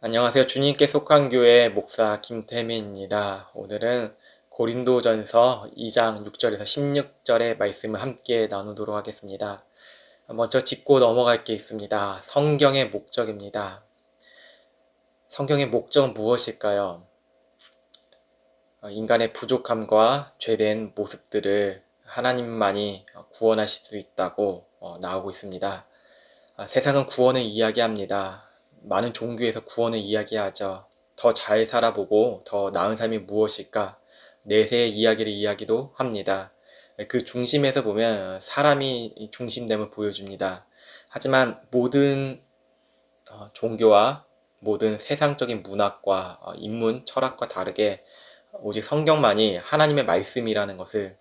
안녕하세요. 주님께 속한 교회 목사 김태민입니다. 오늘은 고린도전서 2장 6절에서 16절의 말씀을 함께 나누도록 하겠습니다. 먼저 짚고 넘어갈 게 있습니다. 성경의 목적입니다. 성경의 목적은 무엇일까요? 인간의 부족함과 죄된 모습들을 하나님만이 구원하실 수 있다고 나오고 있습니다. 세상은 구원을 이야기합니다. 많은 종교에서 구원을 이야기하죠. 더 잘 살아보고 더 나은 삶이 무엇일까? 내세의 이야기를 이야기도 합니다. 그 중심에서 보면 사람이 중심됨을 보여줍니다. 하지만 모든 종교와 모든 세상적인 문학과 인문, 철학과 다르게 오직 성경만이 하나님의 말씀이라는 것을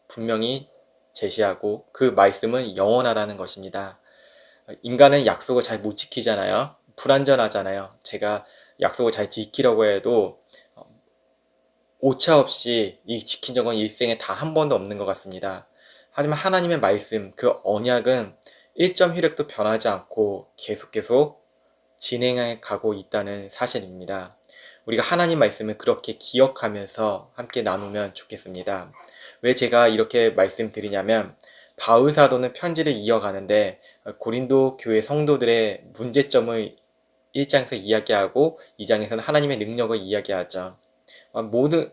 분명히 제시하고 그 말씀은 영원하다는 것입니다. 인간은 약속을 잘 못 지키잖아요. 불완전하잖아요. 제가 약속을 잘 지키려고 해도 오차 없이 이 지킨 적은 일생에 다 한 번도 없는 것 같습니다. 하지만 하나님의 말씀, 그 언약은 1점 휘력도 변하지 않고 계속 진행해 가고 있다는 사실입니다. 우리가 하나님 말씀을 그렇게 기억하면서 함께 나누면 좋겠습니다. 왜 제가 이렇게 말씀드리냐면 바울 사도는 편지를 이어가는데 고린도 교회 성도들의 문제점을 1장에서 이야기하고 2장에서는 하나님의 능력을 이야기하죠. 모든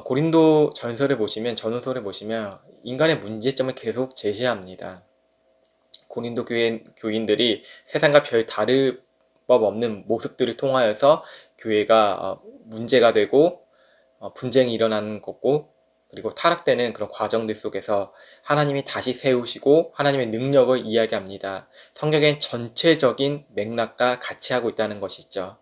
고린도 전서를 보시면 전후서를 보시면 인간의 문제점을 계속 제시합니다. 고린도 교인들이 세상과 별 다를 법 없는 모습들을 통하여서 교회가 문제가 되고 분쟁이 일어나는 거고 그리고 타락되는 그런 과정들 속에서 하나님이 다시 세우시고 하나님의 능력을 이야기합니다. 성경엔 전체적인 맥락과 같이 하고 있다는 것이죠.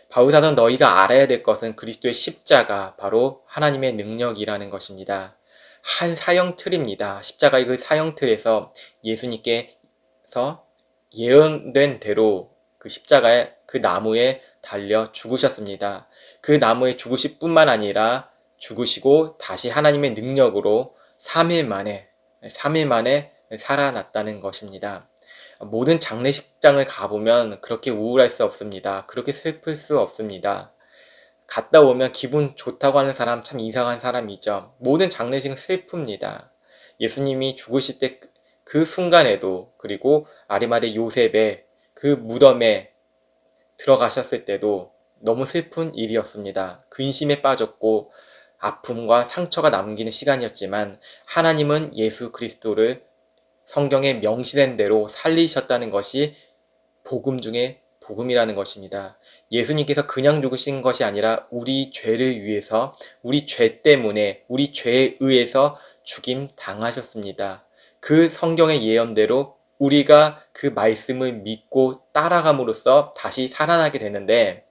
바울사도는 너희가 알아야 될 것은 그리스도의 십자가 바로 하나님의 능력이라는 것입니다. 한 사형틀입니다. 십자가의 그 사형틀에서 예수님께서 예언된 대로 그 십자가에 그 나무에 달려 죽으셨습니다. 그 나무에 죽으실 뿐만 아니라 죽으시고 다시 하나님의 능력으로 3일 만에 살아났다는 것입니다. 모든 장례식장을 가보면 그렇게 우울할 수 없습니다. 그렇게 슬플 수 없습니다. 갔다 오면 기분 좋다고 하는 사람 참 이상한 사람이죠. 모든 장례식은 슬픕니다. 예수님이 죽으실 때 그 순간에도 그리고 아리마대 요셉의 그 무덤에 들어가셨을 때도 너무 슬픈 일이었습니다. 근심에 빠졌고 아픔과 상처가 남기는 시간이었지만 하나님은 예수 그리스도를 성경에 명시된 대로 살리셨다는 것이 복음 중에 복음이라는 것입니다. 예수님께서 그냥 죽으신 것이 아니라 우리 죄를 위해서 우리 죄 때문에 우리 죄에 의해서 죽임 당하셨습니다. 그 성경의 예언대로 우리가 그 말씀을 믿고 따라감으로써 다시 살아나게 되는데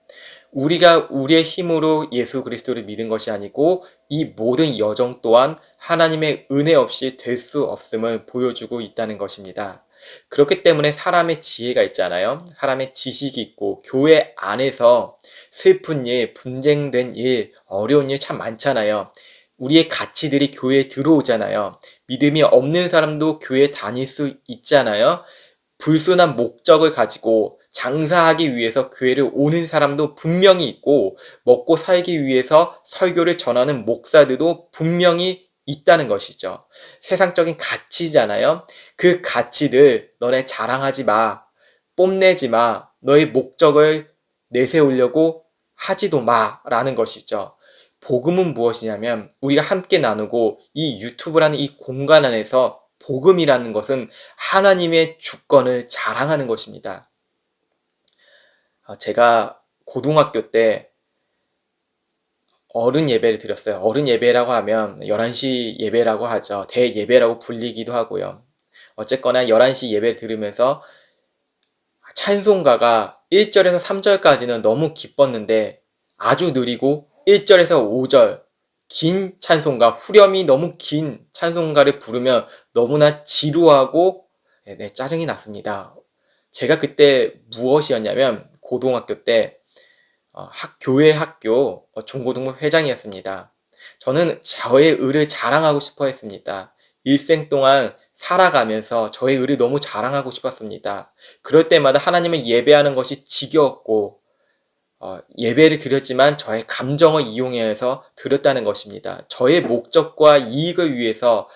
우리가 우리의 힘으로 예수 그리스도를 믿은 것이 아니고 이 모든 여정 또한 하나님의 은혜 없이 될 수 없음을 보여주고 있다는 것입니다. 그렇기 때문에 사람의 지혜가 있잖아요. 사람의 지식이 있고 교회 안에서 슬픈 일, 분쟁된 일, 어려운 일 참 많잖아요. 우리의 가치들이 교회에 들어오잖아요. 믿음이 없는 사람도 교회에 다닐 수 있잖아요. 불순한 목적을 가지고 장사하기 위해서 교회를 오는 사람도 분명히 있고 먹고 살기 위해서 설교를 전하는 목사들도 분명히 있다는 것이죠. 세상적인 가치잖아요. 그 가치들 너네 자랑하지 마. 뽐내지 마. 너의 목적을 내세우려고 하지도 마. 라는 것이죠. 복음은 무엇이냐면 우리가 함께 나누고 이 유튜브라는 이 공간 안에서 복음이라는 것은 하나님의 주권을 자랑하는 것입니다. 제가 고등학교 때 어른 예배를 드렸어요. 어른 예배라고 하면 11시 예배라고 하죠. 대예배라고 불리기도 하고요. 어쨌거나 11시 예배를 들으면서 찬송가가 1절에서 3절까지는 너무 기뻤는데 아주 느리고 1절에서 5절 긴 찬송가, 후렴이 너무 긴 찬송가를 부르면 너무나 지루하고 짜증이 났습니다. 제가 그때 무엇이었냐면 고등학교 때 교회 학교 중고등부 회장이었습니다. 저는 저의 의를 자랑하고 싶어 했습니다. 일생 동안 살아가면서 저의 의를 너무 자랑하고 싶었습니다. 그럴 때마다 하나님을 예배하는 것이 지겨웠고 예배를 드렸지만 저의 감정을 이용해서 드렸다는 것입니다. 저의 목적과 이익을 위해서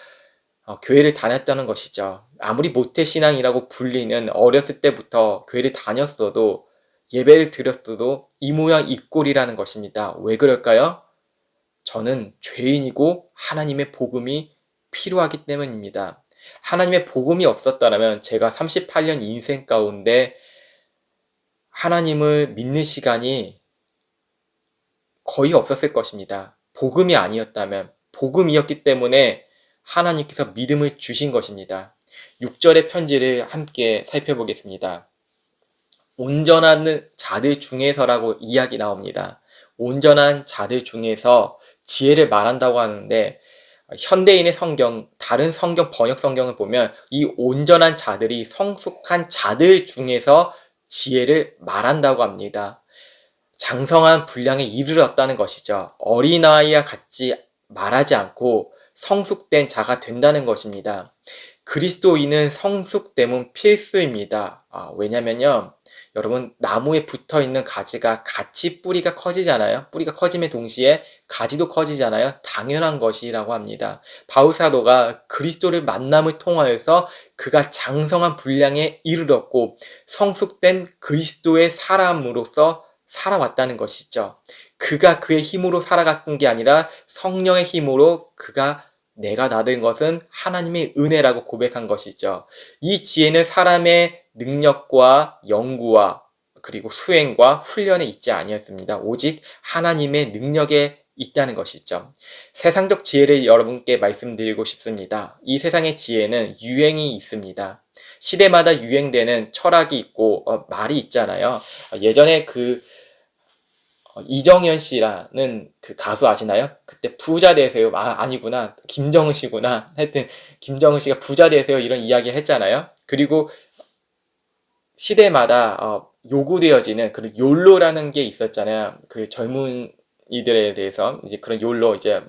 교회를 다녔다는 것이죠. 아무리 모태신앙이라고 불리는 어렸을 때부터 교회를 다녔어도 예배를 드렸어도 이 모양 이 꼴이라는 것입니다. 왜 그럴까요? 저는 죄인이고 하나님의 복음이 필요하기 때문입니다. 하나님의 복음이 없었다면 제가 38년 인생 가운데 하나님을 믿는 시간이 거의 없었을 것입니다. 복음이 아니었다면, 복음이었기 때문에 하나님께서 믿음을 주신 것입니다. 6절의 편지를 함께 살펴보겠습니다. 온전한 자들 중에서라고 이야기 나옵니다. 온전한 자들 중에서 지혜를 말한다고 하는데, 현대인의 성경, 다른 성경, 번역 성경을 보면 이 온전한 자들이 성숙한 자들 중에서 지혜를 말한다고 합니다. 장성한 분량에 이르렀다는 것이죠. 어린아이와 같이 말하지 않고 성숙된 자가 된다는 것입니다. 그리스도인은 성숙됨은 필수입니다. 왜냐면요, 여러분, 나무에 붙어있는 가지가 같이 뿌리가 커지잖아요. 뿌리가 커짐에 동시에 가지도 커지잖아요. 당연한 것이라고 합니다. 바울 사도가 그리스도를 만남을 통하여서 그가 장성한 분량에 이르렀고 성숙된 그리스도의 사람으로서 살아왔다는 것이죠. 그가 그의 힘으로 살아갔던 게 아니라 성령의 힘으로 그가 내가 나된 것은 하나님의 은혜라고 고백한 것이죠. 이 지혜는 사람의 능력과 연구와 그리고 수행과 훈련에 있지 아니었습니다. 오직 하나님의 능력에 있다는 것이죠. 세상적 지혜를 여러분께 말씀드리고 싶습니다. 이 세상의 지혜는 유행이 있습니다. 시대마다 유행되는 철학이 있고 말이 있잖아요. 예전에 이정현 씨라는 그 가수 아시나요? 그때 부자 되세요. 아니구나. 김정은 씨구나. 하여튼 김정은 씨가 부자 되세요. 이런 이야기 했잖아요. 그리고 시대마다 요구되어지는 그런 욜로라는 게 있었잖아요. 그 젊은이들에 대해서 이제 그런 욜로 이제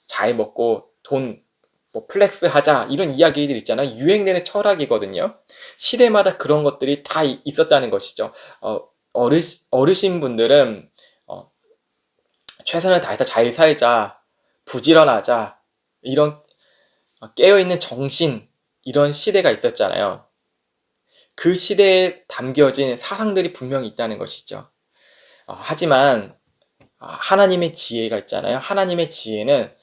잘 먹고 돈 뭐 플렉스 하자 이런 이야기들 있잖아요. 유행되는 철학이거든요. 시대마다 그런 것들이 다 있었다는 것이죠. 어르신분들은 최선을 다해서 잘 살자, 부지런하자, 이런 깨어있는 정신, 이런 시대가 있었잖아요. 그 시대에 담겨진 사상들이 분명히 있다는 것이죠. 하지만 하나님의 지혜가 있잖아요. 하나님의 지혜는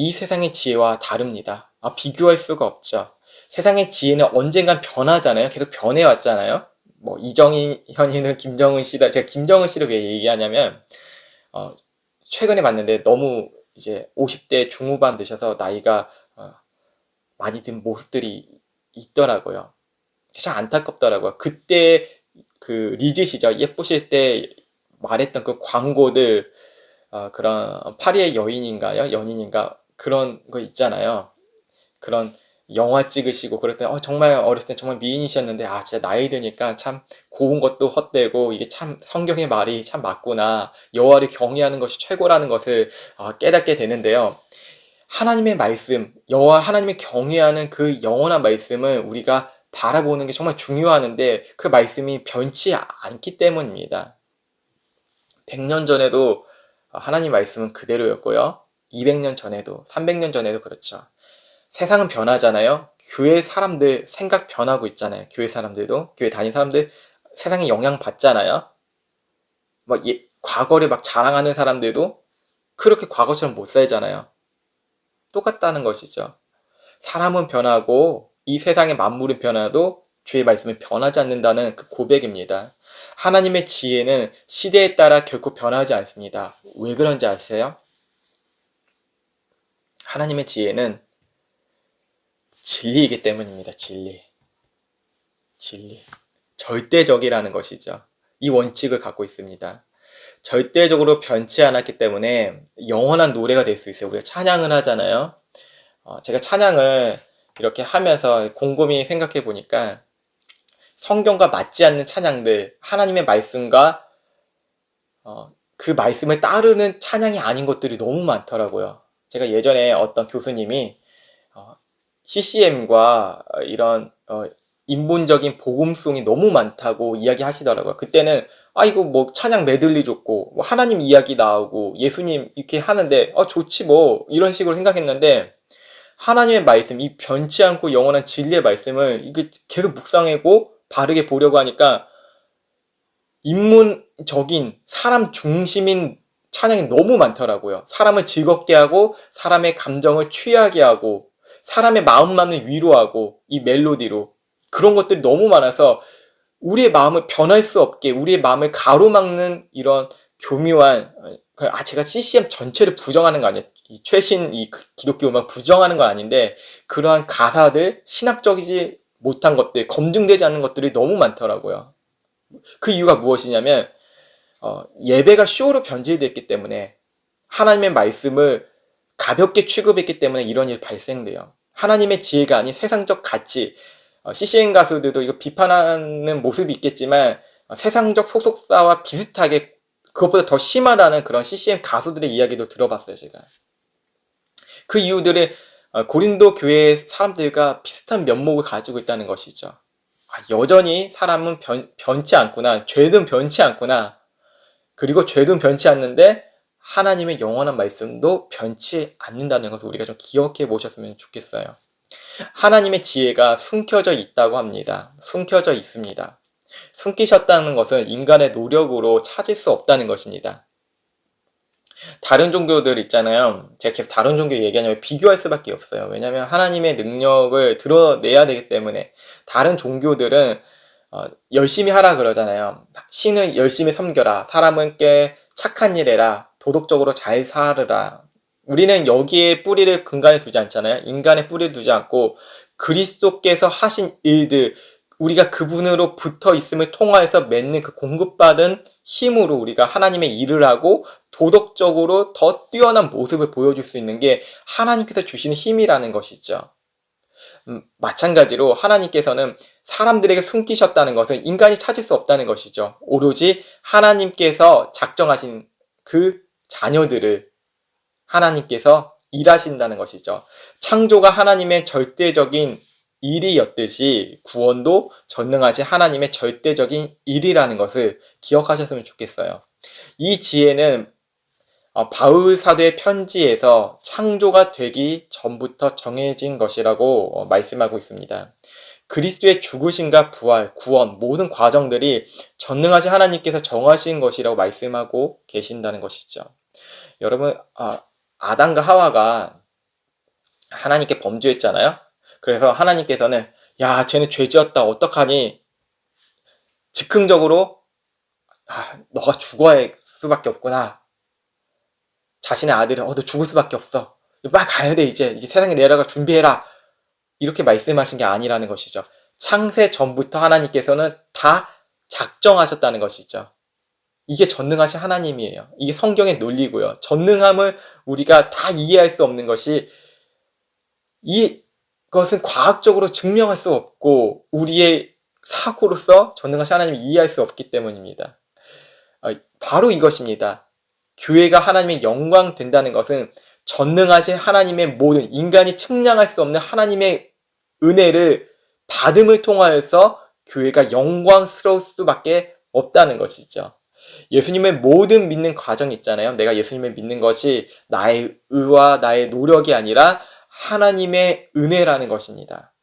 이 세상의 지혜와 다릅니다. 비교할 수가 없죠. 세상의 지혜는 언젠간 변하잖아요. 계속 변해왔잖아요. 뭐 이정현이는 김정은 씨다. 제가 김정은 씨를 왜 얘기하냐면 최근에 봤는데 너무 이제 50대 중후반 되셔서 나이가 많이 든 모습들이 있더라고요. 참 안타깝더라고요. 그때 그 리즈 시절 예쁘실 때 말했던 그 광고들 그런 파리의 여인인가요? 연인인가? 그런 거 있잖아요. 그런 영화 찍으시고 그럴 때 정말 어렸을 때 정말 미인이셨는데 진짜 나이 드니까 참 고운 것도 헛되고 이게 참 성경의 말이 참 맞구나. 여호와를 경외하는 것이 최고라는 것을 깨닫게 되는데요. 하나님의 말씀, 여호와 하나님의 경외하는 그 영원한 말씀을 우리가 바라보는 게 정말 중요하는데 그 말씀이 변치 않기 때문입니다. 100년 전에도 하나님 말씀은 그대로였고요. 200년 전에도, 300년 전에도 그렇죠. 세상은 변하잖아요. 교회 사람들 생각 변하고 있잖아요. 교회 사람들도, 교회 다니는 사람들 세상에 영향 받잖아요. 과거를 막 자랑하는 사람들도 그렇게 과거처럼 못 살잖아요. 똑같다는 것이죠. 사람은 변하고 이 세상의 만물은 변화도 주의 말씀은 변하지 않는다는 그 고백입니다. 하나님의 지혜는 시대에 따라 결코 변하지 않습니다. 왜 그런지 아세요? 하나님의 지혜는 진리이기 때문입니다. 진리. 절대적이라는 것이죠. 이 원칙을 갖고 있습니다. 절대적으로 변치 않았기 때문에 영원한 노래가 될 수 있어요. 우리가 찬양을 하잖아요. 제가 찬양을 이렇게 하면서 곰곰이 생각해 보니까 성경과 맞지 않는 찬양들, 하나님의 말씀과 그 말씀을 따르는 찬양이 아닌 것들이 너무 많더라고요. 제가 예전에 어떤 교수님이 CCM과 이런 인본적인 복음송이 너무 많다고 이야기하시더라고요. 그때는 이거 뭐 찬양 메들리 좋고 뭐 하나님 이야기 나오고 예수님 이렇게 하는데 좋지 뭐 이런 식으로 생각했는데 하나님의 말씀, 이 변치 않고 영원한 진리의 말씀을 이게 계속 묵상하고 바르게 보려고 하니까 인문적인 사람 중심인 찬양이 너무 많더라고요. 사람을 즐겁게 하고 사람의 감정을 취하게 하고 사람의 마음만을 위로하고 이 멜로디로 그런 것들이 너무 많아서 우리의 마음을 변할 수 없게 우리의 마음을 가로막는 이런 교묘한 제가 CCM 전체를 부정하는 거 아니에요. 이 최신 이 기독교 음악 부정하는 건 아닌데 그러한 가사들 신학적이지 못한 것들 검증되지 않는 것들이 너무 많더라고요. 그 이유가 무엇이냐면 예배가 쇼로 변질됐기 때문에 하나님의 말씀을 가볍게 취급했기 때문에 이런 일이 발생돼요. 하나님의 지혜가 아닌 세상적 가치 CCM 가수들도 이거 비판하는 모습이 있겠지만 세상적 소속사와 비슷하게 그것보다 더 심하다는 그런 CCM 가수들의 이야기도 들어봤어요. 제가 그 이유들은 고린도 교회 사람들과 비슷한 면목을 가지고 있다는 것이죠. 여전히 사람은 변치 않구나. 죄는 변치 않구나. 그리고 죄는 변치 않는데 하나님의 영원한 말씀도 변치 않는다는 것을 우리가 좀 기억해 보셨으면 좋겠어요. 하나님의 지혜가 숨겨져 있다고 합니다. 숨겨져 있습니다. 숨기셨다는 것은 인간의 노력으로 찾을 수 없다는 것입니다. 다른 종교들 있잖아요. 제가 계속 다른 종교 얘기하냐면 비교할 수밖에 없어요. 왜냐하면 하나님의 능력을 드러내야 되기 때문에 다른 종교들은 열심히 하라 그러잖아요. 신을 열심히 섬겨라. 사람은께 착한 일 해라. 도덕적으로 잘 살으라. 우리는 여기에 뿌리를 근간에 두지 않잖아요. 인간의 뿌리를 두지 않고 그리스도께서 하신 일들 우리가 그분으로 붙어 있음을 통하여서 맺는 그 공급받은 힘으로 우리가 하나님의 일을 하고 도덕적으로 더 뛰어난 모습을 보여줄 수 있는 게 하나님께서 주시는 힘이라는 것이죠. 마찬가지로 하나님께서는 사람들에게 숨기셨다는 것은 인간이 찾을 수 없다는 것이죠. 오로지 하나님께서 작정하신 그 자녀들을 하나님께서 일하신다는 것이죠. 창조가 하나님의 절대적인 일이었듯이 구원도 전능하신 하나님의 절대적인 일이라는 것을 기억하셨으면 좋겠어요. 이 지혜는 바울 사도의 편지에서 창조가 되기 전부터 정해진 것이라고 말씀하고 있습니다. 그리스도의 죽으심과 부활, 구원 모든 과정들이 전능하신 하나님께서 정하신 것이라고 말씀하고 계신다는 것이죠. 여러분 아담과 하와가 하나님께 범죄했잖아요. 그래서 하나님께서는 야 쟤는 죄지었다 어떡하니 즉흥적으로 너가 죽어야 수밖에 없구나. 자신의 아들은 너 죽을 수밖에 없어. 빨리 가야 돼 이제 세상에 내려가 준비해라. 이렇게 말씀하신 게 아니라는 것이죠. 창세 전부터 하나님께서는 다 작정하셨다는 것이죠. 이게 전능하신 하나님이에요. 이게 성경의 논리고요. 전능함을 우리가 다 이해할 수 없는 것이 이것은 과학적으로 증명할 수 없고 우리의 사고로서 전능하신 하나님을 이해할 수 없기 때문입니다. 바로 이것입니다. 교회가 하나님의 영광 된다는 것은 전능하신 하나님의 모든 인간이 측량할 수 없는 하나님의 은혜를 받음을 통하여서 교회가 영광스러울 수밖에 없다는 것이죠. 예수님의 모든 믿는 과정이 있잖아요. 내가 예수님을 믿는 것이 나의 의와 나의 노력이 아니라 하나님의 은혜라는 것입니다.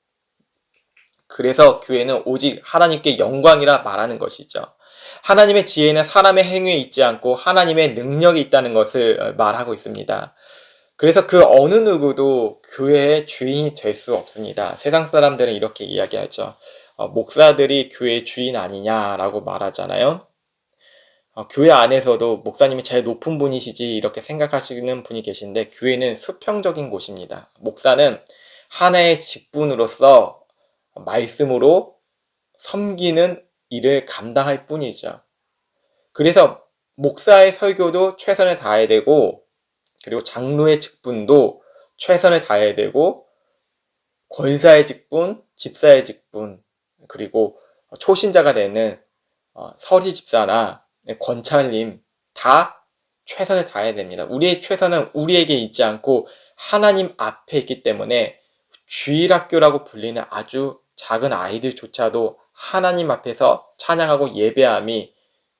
그래서 교회는 오직 하나님께 영광이라 말하는 것이죠. 하나님의 지혜는 사람의 행위에 있지 않고 하나님의 능력이 있다는 것을 말하고 있습니다. 그래서 그 어느 누구도 교회의 주인이 될 수 없습니다. 세상 사람들은 이렇게 이야기하죠. 목사들이 교회의 주인 아니냐라고 말하잖아요. 교회 안에서도 목사님이 제일 높은 분이시지 이렇게 생각하시는 분이 계신데 교회는 수평적인 곳입니다. 목사는 하나의 직분으로서 말씀으로 섬기는 일을 감당할 뿐이죠. 그래서 목사의 설교도 최선을 다해야 되고 그리고 장로의 직분도 최선을 다해야 되고 권사의 직분, 집사의 직분 그리고 초신자가 되는 서리 집사나 권찰님 다 최선을 다해야 됩니다. 우리의 최선은 우리에게 있지 않고 하나님 앞에 있기 때문에 주일학교라고 불리는 아주 작은 아이들조차도 하나님 앞에서 찬양하고 예배함이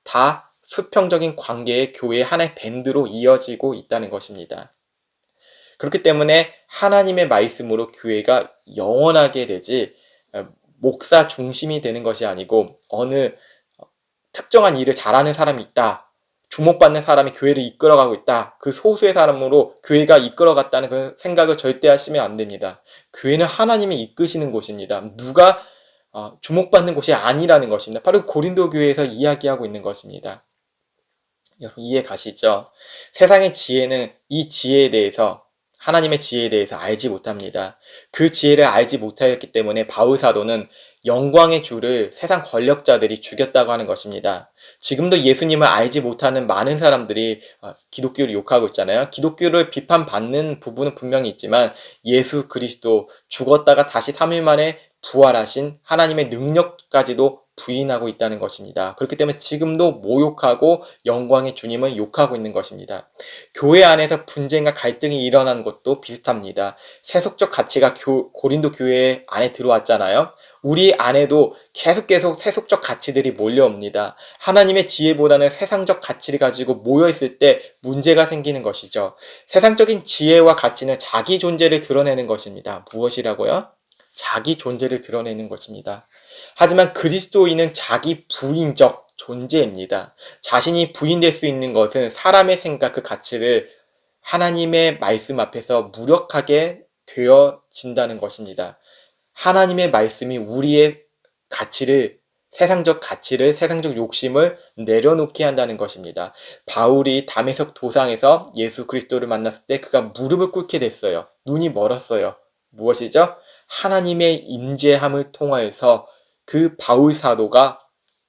다 수평적인 관계의 교회의 하나의 밴드로 이어지고 있다는 것입니다. 그렇기 때문에 하나님의 말씀으로 교회가 영원하게 되지 목사 중심이 되는 것이 아니고 어느 특정한 일을 잘하는 사람이 있다, 주목받는 사람이 교회를 이끌어가고 있다, 그 소수의 사람으로 교회가 이끌어갔다는 그런 생각을 절대 하시면 안 됩니다. 교회는 하나님이 이끄시는 곳입니다. 누가 주목받는 곳이 아니라는 것입니다. 바로 고린도 교회에서 이야기하고 있는 것입니다. 여러분 이해 가시죠? 세상의 지혜는 이 지혜에 대해서, 하나님의 지혜에 대해서 알지 못합니다. 그 지혜를 알지 못하였기 때문에 바울 사도는 영광의 주를 세상 권력자들이 죽였다고 하는 것입니다. 지금도 예수님을 알지 못하는 많은 사람들이 기독교를 욕하고 있잖아요. 기독교를 비판받는 부분은 분명히 있지만 예수 그리스도 죽었다가 다시 3일 만에 부활하신 하나님의 능력까지도 부인하고 있다는 것입니다. 그렇기 때문에 지금도 모욕하고 영광의 주님을 욕하고 있는 것입니다. 교회 안에서 분쟁과 갈등이 일어나는 것도 비슷합니다. 세속적 가치가 고린도 교회 안에 들어왔잖아요. 우리 안에도 계속 세속적 가치들이 몰려옵니다. 하나님의 지혜보다는 세상적 가치를 가지고 모여있을 때 문제가 생기는 것이죠. 세상적인 지혜와 가치는 자기 존재를 드러내는 것입니다. 무엇이라고요? 자기 존재를 드러내는 것입니다. 하지만 그리스도인은 자기 부인적 존재입니다. 자신이 부인될 수 있는 것은 사람의 생각, 그 가치를 하나님의 말씀 앞에서 무력하게 되어진다는 것입니다. 하나님의 말씀이 우리의 가치를, 세상적 가치를, 세상적 욕심을 내려놓게 한다는 것입니다. 바울이 다메섹 도상에서 예수 그리스도를 만났을 때 그가 무릎을 꿇게 됐어요. 눈이 멀었어요. 무엇이죠? 하나님의 임재함을 통하여서 그 바울 사도가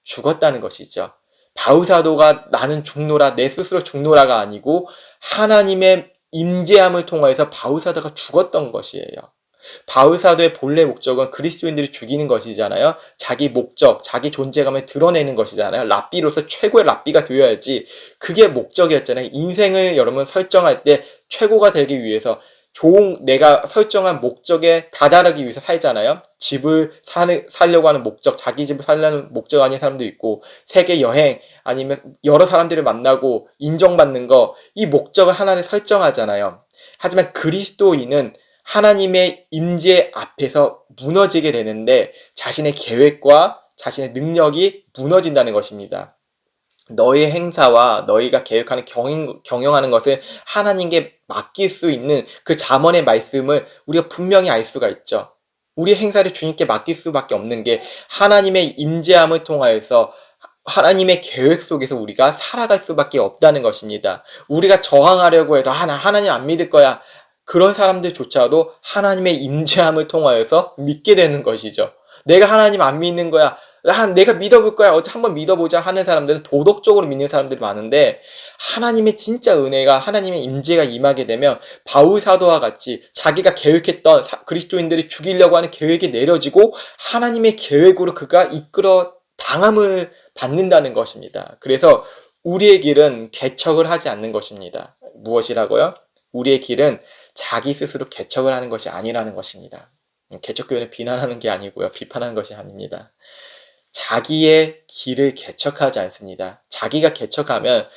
죽었다는 것이죠. 바울 사도가 나는 죽노라, 내 스스로 죽노라가 아니고 하나님의 임재함을 통하여서 바울 사도가 죽었던 것이에요. 바울 사도의 본래 목적은 그리스도인들을 죽이는 것이잖아요. 자기 목적, 자기 존재감을 드러내는 것이잖아요. 랍비로서 최고의 랍비가 되어야지, 그게 목적이었잖아요. 인생을 여러분 설정할 때 최고가 되기 위해서 내가 설정한 목적에 다다르기 위해서 살잖아요. 집을 살려고 하는 목적, 자기 집을 살려는 목적 아닌 사람도 있고, 세계 여행, 아니면 여러 사람들을 만나고 인정받는 거, 이 목적을 하나를 설정하잖아요. 하지만 그리스도인은 하나님의 임재 앞에서 무너지게 되는데 자신의 계획과 자신의 능력이 무너진다는 것입니다. 너의 행사와 너희가 계획하는 경영하는 것을 하나님께 맡길 수 있는 그 잠언의 말씀을 우리가 분명히 알 수가 있죠. 우리의 행사를 주님께 맡길 수밖에 없는 게 하나님의 임재함을 통하여서 하나님의 계획 속에서 우리가 살아갈 수밖에 없다는 것입니다. 우리가 저항하려고 해도 나 하나님 안 믿을 거야, 그런 사람들조차도 하나님의 임재함을 통하여서 믿게 되는 것이죠. 내가 하나님 안 믿는 거야, 내가 믿어볼 거야, 어차피 한번 믿어보자 하는 사람들은 도덕적으로 믿는 사람들이 많은데, 하나님의 진짜 은혜가, 하나님의 임재가 임하게 되면 바울 사도와 같이 자기가 계획했던 그리스도인들이 죽이려고 하는 계획이 내려지고 하나님의 계획으로 그가 이끌어 당함을 받는다는 것입니다. 그래서 우리의 길은 개척을 하지 않는 것입니다. 무엇이라고요? 우리의 길은 자기 스스로 개척을 하는 것이 아니라는 것입니다. 개척교회는 비난하는 게 아니고요, 비판하는 것이 아닙니다. 자기의 길을 개척하지 않습니다. 자기가 개척하면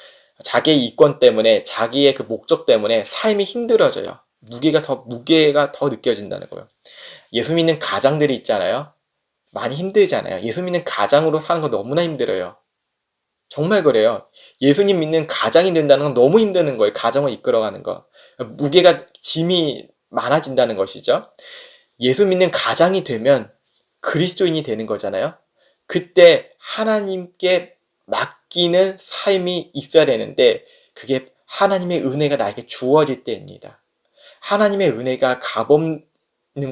자기의 이권 때문에, 자기의 그 목적 때문에 삶이 힘들어져요. 무게가 더 느껴진다는 거예요. 예수 믿는 가장들이 있잖아요. 많이 힘들잖아요. 예수 믿는 가장으로 사는 거 너무나 힘들어요. 정말 그래요. 예수님 믿는 가장이 된다는 건 너무 힘드는 거예요. 가정을 이끌어가는 거. 무게가, 짐이 많아진다는 것이죠. 예수 믿는 가장이 되면 그리스도인이 되는 거잖아요. 그때 하나님께 맡기는 삶이 있어야 되는데 그게 하나님의 은혜가 나에게 주어질 때입니다. 하나님의 은혜가 값없는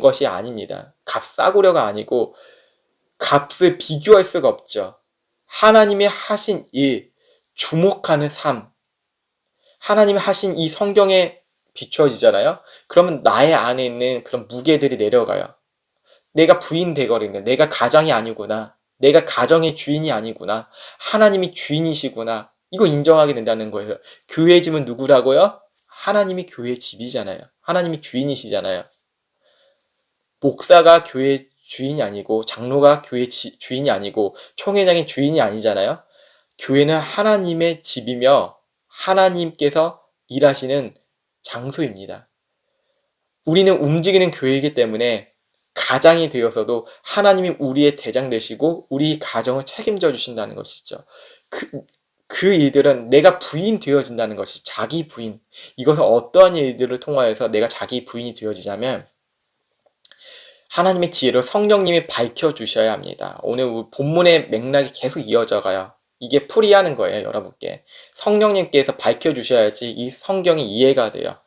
것이 아닙니다. 값 싸구려가 아니고 값을 비교할 수가 없죠. 하나님이 하신 일, 주목하는 삶, 하나님이 하신 이 성경에 비추어지잖아요. 그러면 나의 안에 있는 그런 무게들이 내려가요. 내가 부인 되거든요. 내가 가장이 아니구나, 내가 가정의 주인이 아니구나, 하나님이 주인이시구나, 이거 인정하게 된다는 거예요. 교회의 집은 누구라고요? 하나님이 교회의 집이잖아요. 하나님이 주인이시잖아요. 목사가 교회의 주인이 아니고, 장로가 교회 주인이 아니고, 총회장이 주인이 아니잖아요. 교회는 하나님의 집이며 하나님께서 일하시는 장소입니다. 우리는 움직이는 교회이기 때문에 가장이 되어서도 하나님이 우리의 대장 되시고 우리 가정을 책임져 주신다는 것이죠. 그 일들은 내가 부인 되어진다는 것이, 자기 부인. 이것은 어떠한 일들을 통하여서 내가 자기 부인이 되어지냐면 하나님의 지혜로 성령님이 밝혀주셔야 합니다. 오늘 본문의 맥락이 계속 이어져 가요. 이게 풀이하는 거예요, 여러분께. 성령님께서 밝혀주셔야지 이 성경이 이해가 돼요.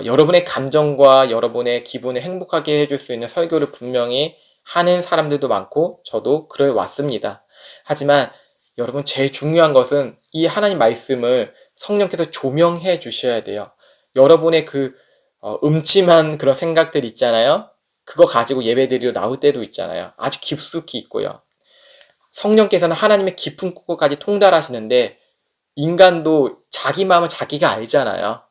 여러분의 감정과 여러분의 기분을 행복하게 해줄 수 있는 설교를 분명히 하는 사람들도 많고 저도 그래 왔습니다. 하지만 여러분, 제일 중요한 것은 이 하나님 말씀을 성령께서 조명해 주셔야 돼요. 여러분의 그 음침한 그런 생각들 있잖아요. 그거 가지고 예배드리러 나올 때도 있잖아요. 아주 깊숙이 있고요. 성령께서는 하나님의 깊은 곳까지 통달하시는데 인간도 자기 마음을 자기가 알잖아요.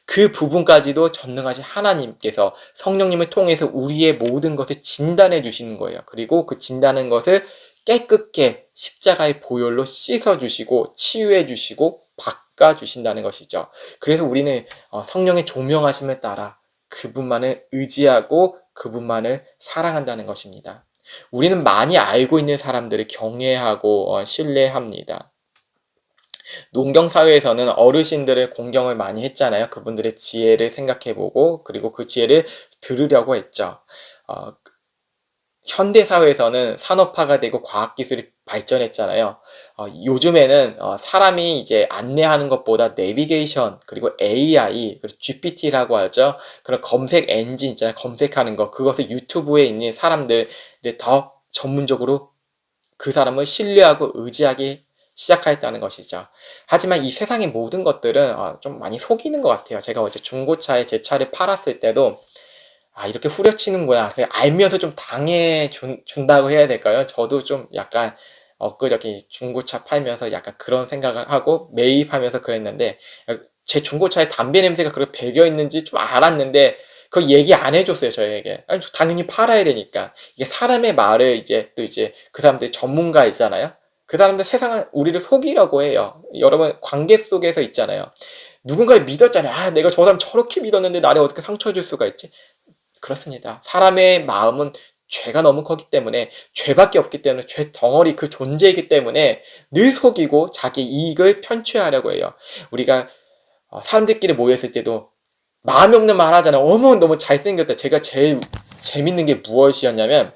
그 부분까지도 전능하신 하나님께서 성령님을 통해서 우리의 모든 것을 진단해 주시는 거예요. 그리고 그 진단한 것을 깨끗게 십자가의 보혈로 씻어 주시고 치유해 주시고 바꿔 주신다는 것이죠. 그래서 우리는 성령의 조명하심을 따라 그분만을 의지하고 그분만을 사랑한다는 것입니다. 우리는 많이 알고 있는 사람들을 경외하고 신뢰합니다. 농경사회에서는 어르신들의 공경을 많이 했잖아요. 그분들의 지혜를 생각해보고 그리고 그 지혜를 들으려고 했죠. 현대사회에서는 산업화가 되고 과학기술이 발전했잖아요. 요즘에는 사람이 이제 안내하는 것보다 내비게이션, 그리고 AI, 그리고 GPT라고 하죠. 그런 검색 엔진 있잖아요. 검색하는 거. 그것을 유튜브에 있는 사람들을 더 전문적으로 그 사람을 신뢰하고 의지하기 시작하였다는 것이죠. 하지만 이 세상의 모든 것들은 좀 많이 속이는 것 같아요. 제가 어제 중고차에 제 차를 팔았을 때도 이렇게 후려치는구나. 그냥 알면서 좀 준다고 해야 될까요? 저도 좀 약간 엊그저께 중고차 팔면서 약간 그런 생각을 하고 매입하면서 그랬는데, 제 중고차에 담배 냄새가 그렇게 배겨 있는지 좀 알았는데 그거 얘기 안 해줬어요, 저에게. 아니, 당연히 팔아야 되니까. 이게 사람의 말을 이제 또 이제 그 사람들이 전문가 있잖아요. 그 사람들 세상은 우리를 속이려고 해요. 여러분, 관계 속에서 있잖아요. 누군가를 믿었잖아요. 내가 저 사람 저렇게 믿었는데 나를 어떻게 상처 줄 수가 있지? 그렇습니다. 사람의 마음은 죄가 너무 크기 때문에, 죄밖에 없기 때문에, 죄 덩어리 그 존재이기 때문에 늘 속이고 자기 이익을 편취하려고 해요. 우리가 사람들끼리 모였을 때도 마음이 없는 말 하잖아요. 어머, 너무 잘생겼다. 제가 제일 재밌는 게 무엇이었냐면,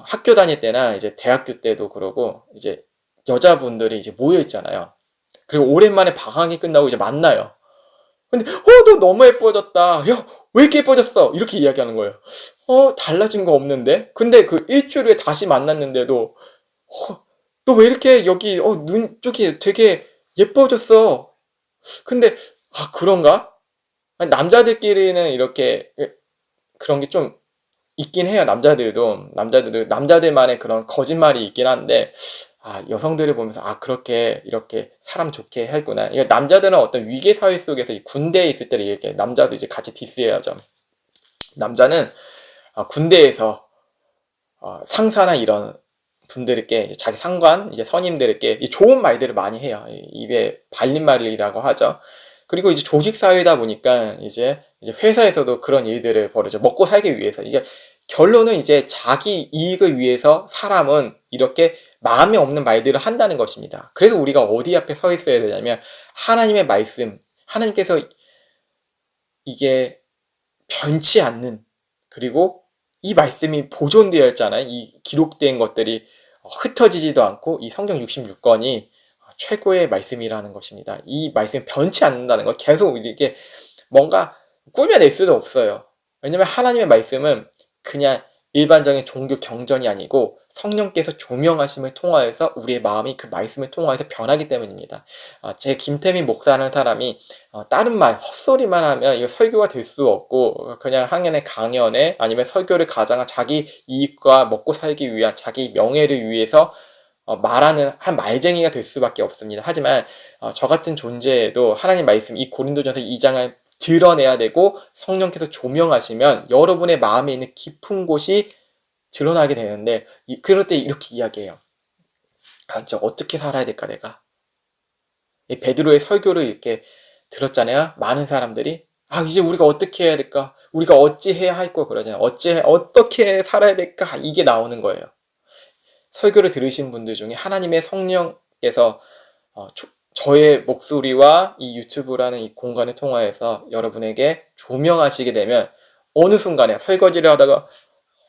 학교 다닐 때나 이제 대학교 때도 그러고 이제 여자분들이 이제 모여 있잖아요. 그리고 오랜만에 방학이 끝나고 이제 만나요. 근데 너 너무 예뻐졌다. 야, 왜 이렇게 예뻐졌어? 이렇게 이야기하는 거예요. 달라진 거 없는데? 근데 그 일주일 후에 다시 만났는데도 너 왜 이렇게 여기 눈 쪽이 되게 예뻐졌어. 근데 그런가? 아니, 남자들끼리는 이렇게 그런 게 좀 있긴 해요. 남자들만의 그런 거짓말이 있긴 한데, 여성들을 보면서 그렇게 이렇게 사람 좋게 했구나. 이게 남자들은 어떤 위계 사회 속에서 이 군대에 있을 때를 이렇게 남자도 이제 같이 디스해야죠. 남자는 군대에서 상사나 이런 분들께 이제 자기 상관, 이제 선임들께 좋은 말들을 많이 해요. 입에 발린 말이라고 하죠. 그리고 이제 조직 사회다 보니까 이제 회사에서도 그런 일들을 벌이죠. 먹고 살기 위해서. 이게 결론은 이제 자기 이익을 위해서 사람은 이렇게 마음에 없는 말들을 한다는 것입니다. 그래서 우리가 어디 앞에 서 있어야 되냐면 하나님의 말씀, 하나님께서 이게 변치 않는, 그리고 이 말씀이 보존되어 있잖아요. 이 기록된 것들이 흩어지지도 않고 이 성경 66권이 최고의 말씀이라는 것입니다. 이 말씀이 변치 않는다는 거, 계속 이렇게 뭔가 꾸며낼 수도 없어요. 왜냐면 하나님의 말씀은 그냥 일반적인 종교 경전이 아니고 성령께서 조명하심을 통하여서 우리의 마음이 그 말씀을 통하여서 변하기 때문입니다. 제 김태민 목사라는 사람이 다른 말, 헛소리만 하면 이거 설교가 될 수 없고 그냥 학년의 강연에 아니면 설교를 가장한 자기 이익과 먹고 살기 위한 자기 명예를 위해서 말하는 한 말쟁이가 될 수밖에 없습니다. 하지만 저 같은 존재에도 하나님 말씀, 이 고린도전서 2장을 드러내야 되고 성령께서 조명하시면 여러분의 마음에 있는 깊은 곳이 드러나게 되는데 그럴 때 이렇게 이야기해요. 진짜 어떻게 살아야 될까 내가. 이 베드로의 설교를 이렇게 들었잖아요. 많은 사람들이 이제 우리가 어떻게 해야 될까? 우리가 어찌해야 할 거 그러잖아요. 어떻게 살아야 될까? 이게 나오는 거예요. 설교를 들으신 분들 중에 하나님의 성령께서 저의 목소리와 이 유튜브라는 이 공간을 통하여서 여러분에게 조명하시게 되면 어느 순간에 설거지를 하다가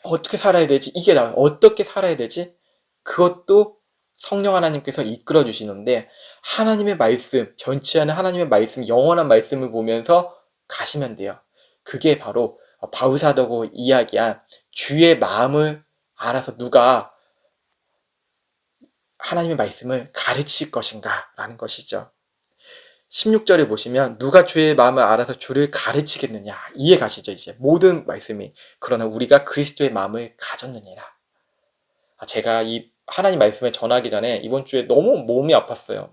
어떻게 살아야 되지? 이게 나와요. 어떻게 살아야 되지? 그것도 성령 하나님께서 이끌어 주시는데 하나님의 말씀, 변치 않은 하나님의 말씀, 영원한 말씀을 보면서 가시면 돼요. 그게 바로 바울사도가 이야기한 주의 마음을 알아서 누가 하나님의 말씀을 가르칠 것인가 라는 것이죠. 16절에 보시면 누가 주의 마음을 알아서 주를 가르치겠느냐 이해 가시죠. 이제 모든 말씀이 그러나 우리가 그리스도의 마음을 가졌느니라. 제가 이 하나님 말씀을 전하기 전에 이번 주에 너무 몸이 아팠어요.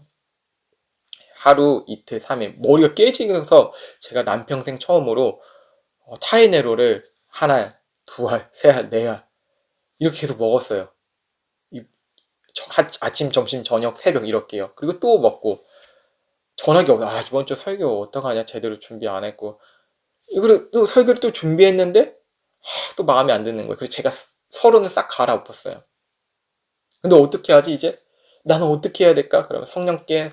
하루 이틀 3일 머리가 깨지면서 제가 남평생 처음으로 타이네로를 한 알, 두 알, 세 알, 네 알 이렇게 계속 먹었어요. 아침, 점심, 저녁, 새벽 이렇게요. 그리고 또 먹고 전화기 이번 주 설교 어떡하냐 제대로 준비 안 했고 이거를 또 설교를 또 준비했는데 또 마음에 안 드는 거예요. 그래서 제가 서론을 싹 갈아엎었어요. 근데 어떻게 하지 이제? 나는 어떻게 해야 될까? 그러면 성령께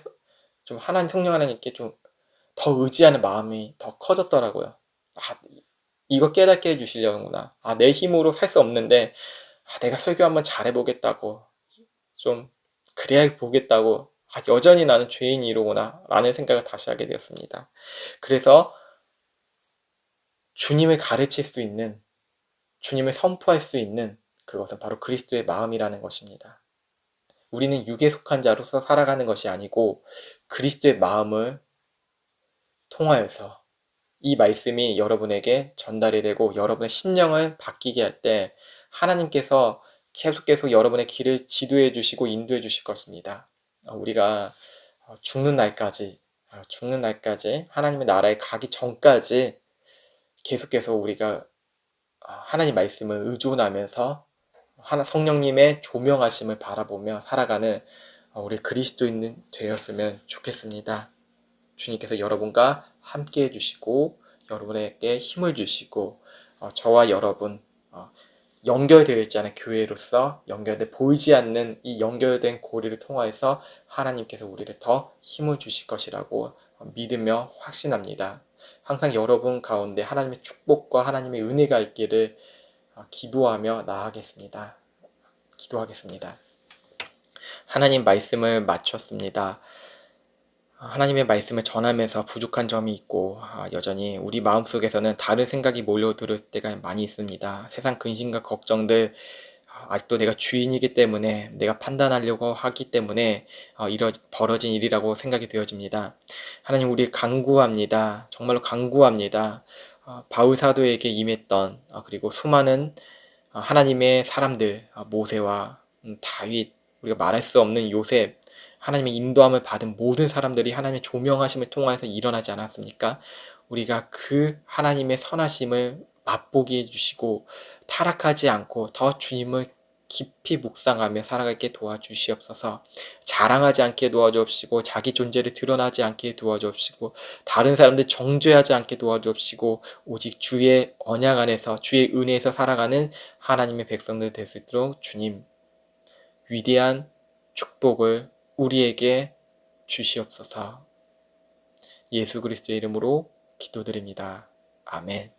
좀 성령 하나님께 좀 더 의지하는 마음이 더 커졌더라고요. 이거 깨닫게 해주시려는구나. 내 힘으로 살 수 없는데 내가 설교 한번 잘해보겠다고 좀 그래야 보겠다고 여전히 나는 죄인이로구나 라는 생각을 다시 하게 되었습니다. 그래서 주님을 가르칠 수 있는 주님을 선포할 수 있는 그것은 바로 그리스도의 마음이라는 것입니다. 우리는 육에 속한 자로서 살아가는 것이 아니고 그리스도의 마음을 통하여서 이 말씀이 여러분에게 전달이 되고 여러분의 심령을 바뀌게 할 때 하나님께서 계속 여러분의 길을 지도해 주시고 인도해 주실 것입니다. 우리가 죽는 날까지 하나님의 나라에 가기 전까지 계속해서 우리가 하나님 말씀을 의존하면서 성령님의 조명하심을 바라보며 살아가는 우리 그리스도인 되었으면 좋겠습니다. 주님께서 여러분과 함께 해주시고 여러분에게 힘을 주시고 저와 여러분 연결되어 있지 않은 교회로서 연결돼 보이지 않는 이 연결된 고리를 통하여서 하나님께서 우리를 더 힘을 주실 것이라고 믿으며 확신합니다. 항상 여러분 가운데 하나님의 축복과 하나님의 은혜가 있기를 기도하며 나아가겠습니다. 기도하겠습니다. 하나님 말씀을 마쳤습니다. 하나님의 말씀을 전하면서 부족한 점이 있고 여전히 우리 마음속에서는 다른 생각이 몰려들 때가 많이 있습니다. 세상 근심과 걱정들 아직도 내가 주인이기 때문에 내가 판단하려고 하기 때문에 벌어진 일이라고 생각이 되어집니다. 하나님 우리 간구합니다. 정말로 간구합니다. 바울 사도에게 임했던 그리고 수많은 하나님의 사람들 모세와 다윗 우리가 말할 수 없는 요셉 하나님의 인도함을 받은 모든 사람들이 하나님의 조명하심을 통해서 일어나지 않았습니까? 우리가 그 하나님의 선하심을 맛보게 해주시고 타락하지 않고 더 주님을 깊이 묵상하며 살아가게 도와주시옵소서. 자랑하지 않게 도와주옵시고 자기 존재를 드러나지 않게 도와주옵시고 다른 사람들 정죄하지 않게 도와주옵시고 오직 주의 언약 안에서 주의 은혜에서 살아가는 하나님의 백성들 될 수 있도록 주님 위대한 축복을 우리에게 주시옵소서. 예수 그리스도의 이름으로 기도드립니다. 아멘.